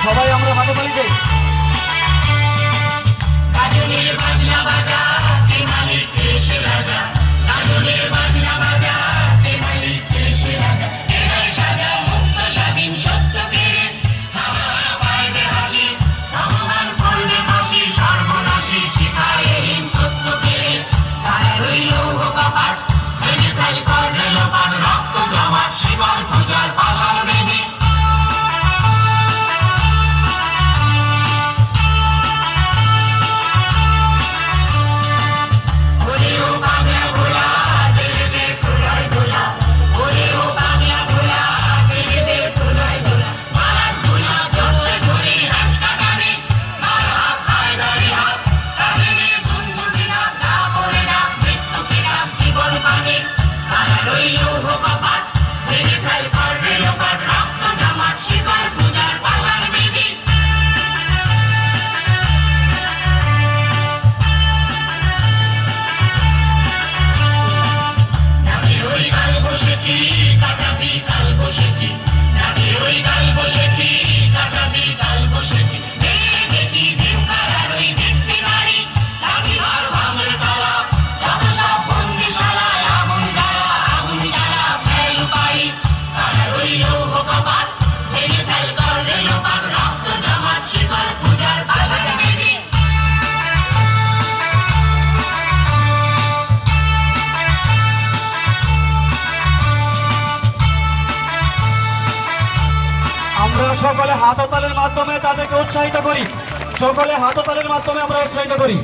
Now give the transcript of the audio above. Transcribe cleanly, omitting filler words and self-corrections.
সবাই আমরা হাততালি দেই। গাজনের বাজনা বাজা কে মালিক এসে রাজা, গাজনের বাজনা বাজা কে মালিক এসে রাজা, এরাই সাজা মুক্ত স্বাধীন সত্য পেরে হাওয়া পাইবে হাসি, ভগবান করবে ফাঁসি সর্বনাশী শিখায় ঋণ তত্ত্ব পেরে। তারা রইল কপাট ভেঙে ফেল করবে লোপাট, রক্ত জমাট শিবর পূজার পাষাণ বেদী। আমরা সকলে হাততালির মাধ্যমে তাদেরকে উৎসাহিত করি, সকলে হাততালির মাধ্যমে আমরা উৎসাহিত করি।